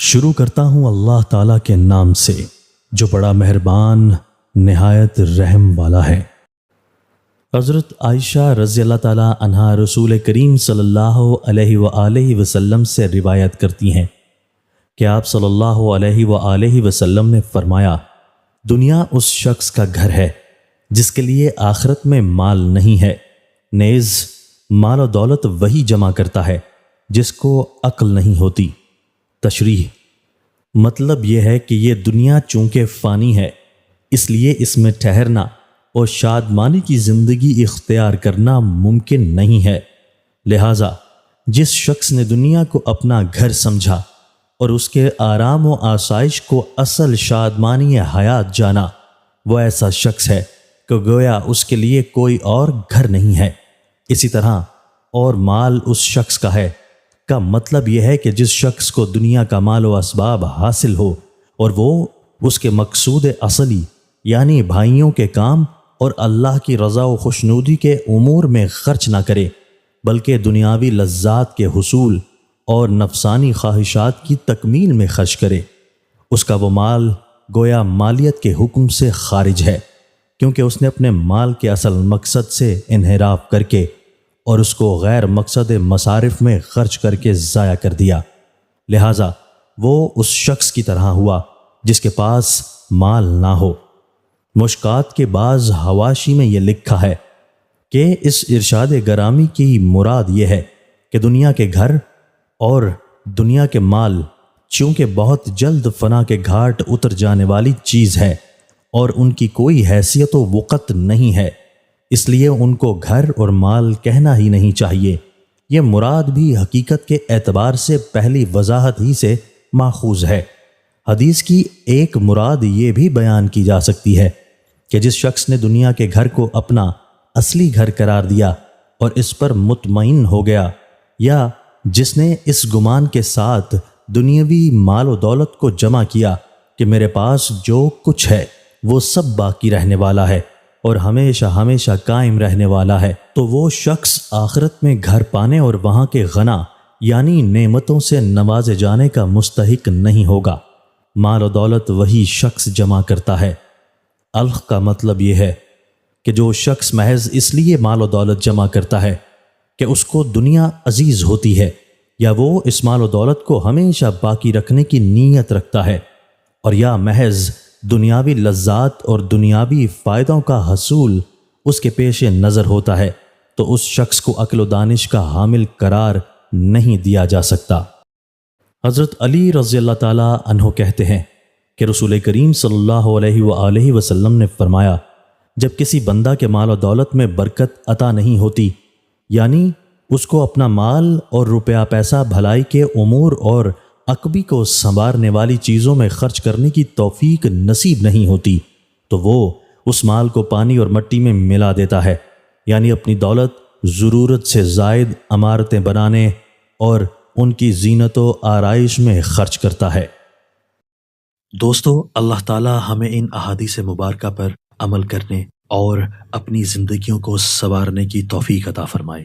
شروع کرتا ہوں اللہ تعالیٰ کے نام سے جو بڑا مہربان نہایت رحم والا ہے۔ حضرت عائشہ رضی اللہ تعالیٰ عنہا رسول کریم صلی اللہ علیہ وآلہ وسلم سے روایت کرتی ہیں کہ آپ صلی اللہ علیہ وآلہ وسلم نے فرمایا، دنیا اس شخص کا گھر ہے جس کے لیے آخرت میں مال نہیں ہے، نیز مال و دولت وہی جمع کرتا ہے جس کو عقل نہیں ہوتی۔ تشریح: مطلب یہ ہے کہ یہ دنیا چونکہ فانی ہے اس لیے اس میں ٹھہرنا اور شادمانی کی زندگی اختیار کرنا ممکن نہیں ہے، لہٰذا جس شخص نے دنیا کو اپنا گھر سمجھا اور اس کے آرام و آسائش کو اصل شادمانی حیات جانا، وہ ایسا شخص ہے کہ گویا اس کے لیے کوئی اور گھر نہیں ہے۔ اسی طرح اور مال اس شخص کا ہے کا مطلب یہ ہے کہ جس شخص کو دنیا کا مال و اسباب حاصل ہو اور وہ اس کے مقصود اصلی یعنی بھائیوں کے کام اور اللہ کی رضا و خوشنودی کے امور میں خرچ نہ کرے بلکہ دنیاوی لذات کے حصول اور نفسانی خواہشات کی تکمیل میں خرچ کرے، اس کا وہ مال گویا مالیت کے حکم سے خارج ہے، کیونکہ اس نے اپنے مال کے اصل مقصد سے انحراف کر کے اور اس کو غیر مقصد مصارف میں خرچ کر کے ضائع کر دیا، لہٰذا وہ اس شخص کی طرح ہوا جس کے پاس مال نہ ہو۔ مشکات کے بعض حواشی میں یہ لکھا ہے کہ اس ارشاد گرامی کی مراد یہ ہے کہ دنیا کے گھر اور دنیا کے مال چونکہ بہت جلد فنا کے گھاٹ اتر جانے والی چیز ہے اور ان کی کوئی حیثیت و وقت نہیں ہے، اس لیے ان کو گھر اور مال کہنا ہی نہیں چاہیے۔ یہ مراد بھی حقیقت کے اعتبار سے پہلی وضاحت ہی سے ماخوذ ہے۔ حدیث کی ایک مراد یہ بھی بیان کی جا سکتی ہے کہ جس شخص نے دنیا کے گھر کو اپنا اصلی گھر قرار دیا اور اس پر مطمئن ہو گیا، یا جس نے اس گمان کے ساتھ دنیاوی مال و دولت کو جمع کیا کہ میرے پاس جو کچھ ہے وہ سب باقی رہنے والا ہے اور ہمیشہ ہمیشہ قائم رہنے والا ہے، تو وہ شخص آخرت میں گھر پانے اور وہاں کے غنا یعنی نعمتوں سے نوازے جانے کا مستحق نہیں ہوگا۔ مال و دولت وہی شخص جمع کرتا ہے۔ الخ کا مطلب یہ ہے کہ جو شخص محض اس لیے مال و دولت جمع کرتا ہے کہ اس کو دنیا عزیز ہوتی ہے، یا وہ اس مال و دولت کو ہمیشہ باقی رکھنے کی نیت رکھتا ہے، اور یا محض دنیاوی لذات اور دنیاوی فائدوں کا حصول اس کے پیش نظر ہوتا ہے، تو اس شخص کو عقل و دانش کا حامل قرار نہیں دیا جا سکتا۔ حضرت علی رضی اللہ تعالیٰ عنہ کہتے ہیں کہ رسول کریم صلی اللہ علیہ وآلہ وسلم نے فرمایا، جب کسی بندہ کے مال و دولت میں برکت عطا نہیں ہوتی، یعنی اس کو اپنا مال اور روپیہ پیسہ بھلائی کے امور اور عقبی کو سنوارنے والی چیزوں میں خرچ کرنے کی توفیق نصیب نہیں ہوتی، تو وہ اس مال کو پانی اور مٹی میں ملا دیتا ہے، یعنی اپنی دولت ضرورت سے زائد عمارتیں بنانے اور ان کی زینت و آرائش میں خرچ کرتا ہے۔ دوستو، اللہ تعالی ہمیں ان احادیث مبارکہ پر عمل کرنے اور اپنی زندگیوں کو سنوارنے کی توفیق عطا فرمائے۔